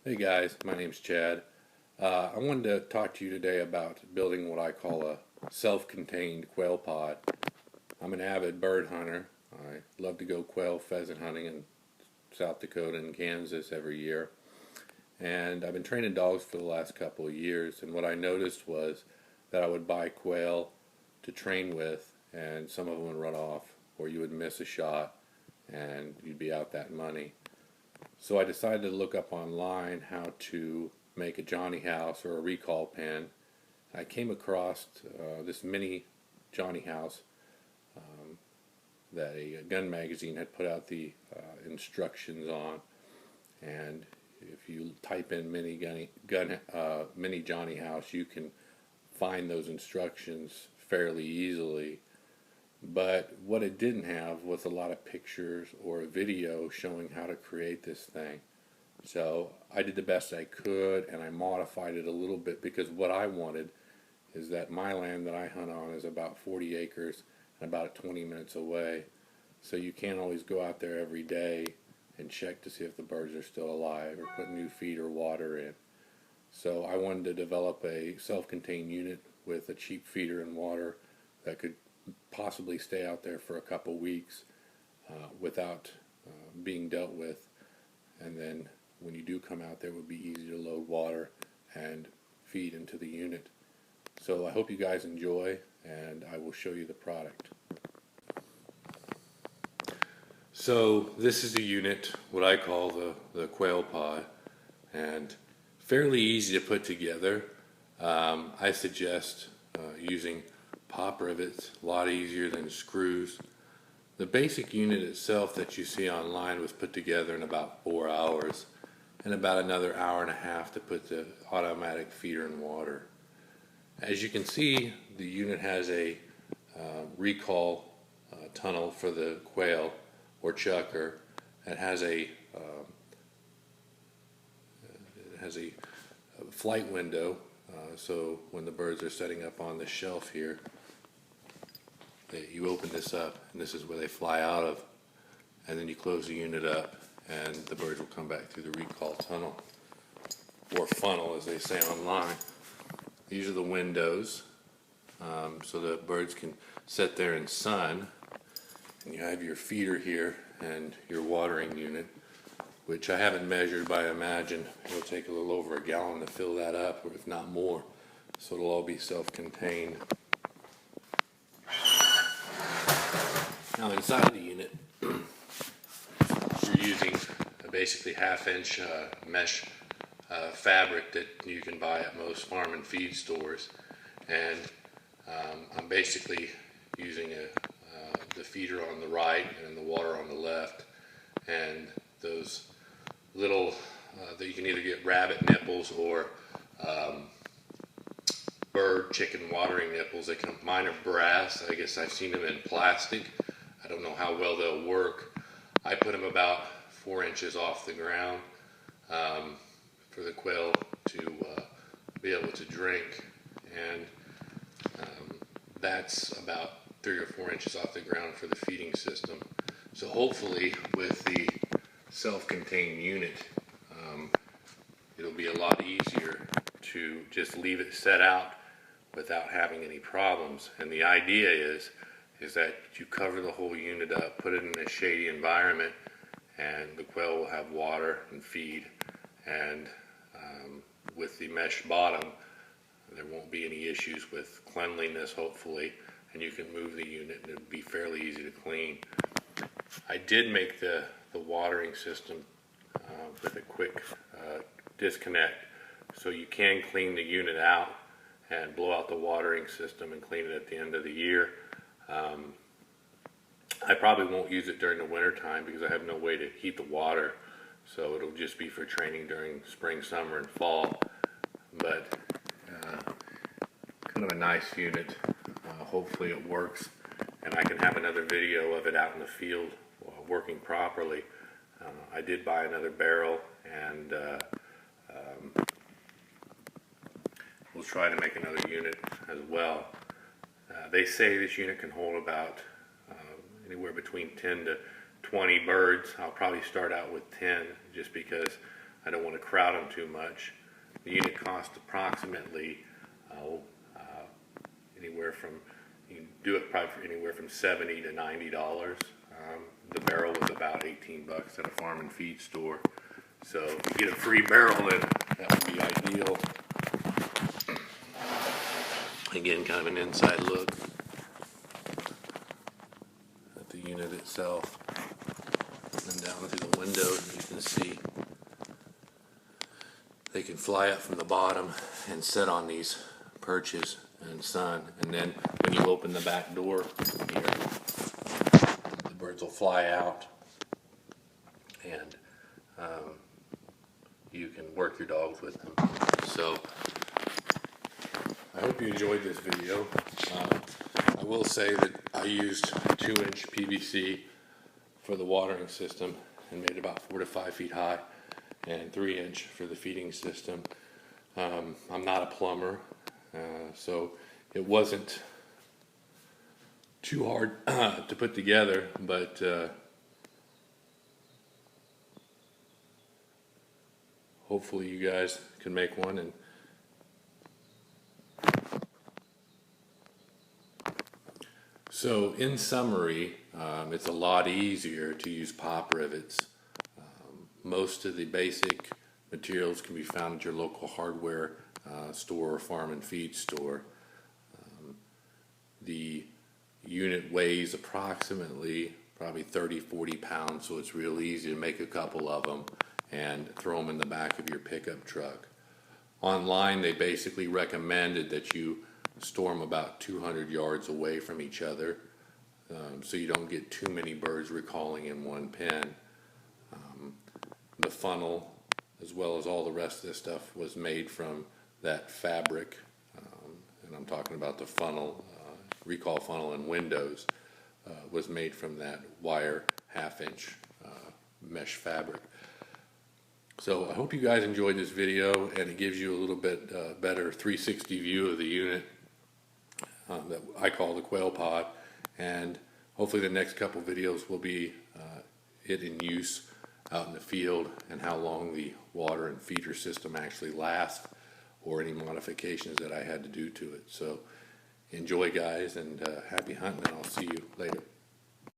Hey guys, my name's Chad. I wanted to talk to you today about building what I call a self-contained quail pod. I'm an avid bird hunter. I love to go quail pheasant hunting in South Dakota and Kansas every year. And I've been training dogs for the last couple of years, and what I noticed was that I would buy quail to train with, and some of them would run off, or you would miss a shot, and you'd be out that money. So I decided to look up online how to make a Johnny house or a recall pen. I came across this mini Johnny house that a gun magazine had put out the instructions on, and if you type in mini Johnny house, you can find those instructions fairly easily. But what it didn't have was a lot of pictures or a video showing how to create this thing. So I did the best I could, and I modified it a little bit, because what I wanted is that my land that I hunt on is about 40 acres and about 20 minutes away. So you can't always go out there every day and check to see if the birds are still alive or put new feed or water in. So I wanted to develop a self-contained unit with a cheap feeder and water that could possibly stay out there for a couple weeks without being dealt with, and then when you do come out there, it would be easy to load water and feed into the unit. So I hope you guys enjoy, and I will show you the product. So this is the unit, what I call the quail pod, and fairly easy to put together. I suggest using pop rivets, a lot easier than screws. The basic unit itself that you see online was put together in about 4 hours, and about another hour and a half to put the automatic feeder and water. As you can see, the unit has a recall tunnel for the quail or chucker. It has a flight window, so when the birds are setting up on the shelf here, you open this up, and this is where they fly out of, and then you close the unit up, and the birds will come back through the recall tunnel, or funnel as they say online. These are the windows, so the birds can sit there in sun, and you have your feeder here and your watering unit, which I haven't measured, but I imagine it'll take a little over a gallon to fill that up, or if not more, so it'll all be self-contained. Now inside the unit, you're using a basically half-inch mesh fabric that you can buy at most farm and feed stores, and I'm basically using the feeder on the right and the water on the left, and those little that you can either get rabbit nipples or bird chicken watering nipples. Mine are brass. I guess I've seen them in plastic. I don't know how well they'll work. I put them about 4 inches off the ground for the quail to be able to drink, and that's about 3 or 4 inches off the ground for the feeding system. So hopefully with the self-contained unit, it'll be a lot easier to just leave it set out without having any problems. And the idea is that you cover the whole unit up, put it in a shady environment, and the quail will have water and feed, and with the mesh bottom there won't be any issues with cleanliness, hopefully, and you can move the unit and it'll be fairly easy to clean. I did make the watering system with a quick disconnect, so you can clean the unit out and blow out the watering system and clean it at the end of the year. I probably won't use it during the winter time because I have no way to heat the water, so it'll just be for training during spring, summer, and fall. But kind of a nice unit. Hopefully it works, and I can have another video of it out in the field working properly. I did buy another barrel, and we'll try to make another unit as well. They say this unit can hold about anywhere between 10 to 20 birds. I'll probably start out with 10, just because I don't want to crowd them too much. The unit costs approximately anywhere from, you can do it probably for anywhere from $70 to $90. The barrel was about 18 bucks at a farm and feed store. So if you get a free barrel, then that would be ideal. Again, kind of an inside look at the unit itself. And down through the window, you can see they can fly up from the bottom and sit on these perches and sun. And then when you open the back door here, the birds will fly out, and you can work your dogs with them. So I hope you enjoyed this video. I will say that I used 2-inch PVC for the watering system and made it about 4 to 5 feet high, and 3-inch for the feeding system. I'm not a plumber, so it wasn't too hard to put together, but hopefully you guys can make one. And so in summary, it's a lot easier to use pop rivets. Most of the basic materials can be found at your local hardware store or farm and feed store. The unit weighs approximately probably 30-40 pounds, so it's real easy to make a couple of them and throw them in the back of your pickup truck. Online, they basically recommended that you store them about 200 yards away from each other, so you don't get too many birds recalling in one pen. The funnel, as well as all the rest of this stuff, was made from that fabric, and I'm talking about the funnel, recall funnel and windows, was made from that wire 1/2-inch mesh fabric. So I hope you guys enjoyed this video, and it gives you a little bit better 360 view of the unit that I call the Quail pod, and hopefully the next couple videos will be it in use out in the field, and how long the water and feeder system actually lasts, or any modifications that I had to do to it. So enjoy, guys, and happy hunting, and I'll see you later.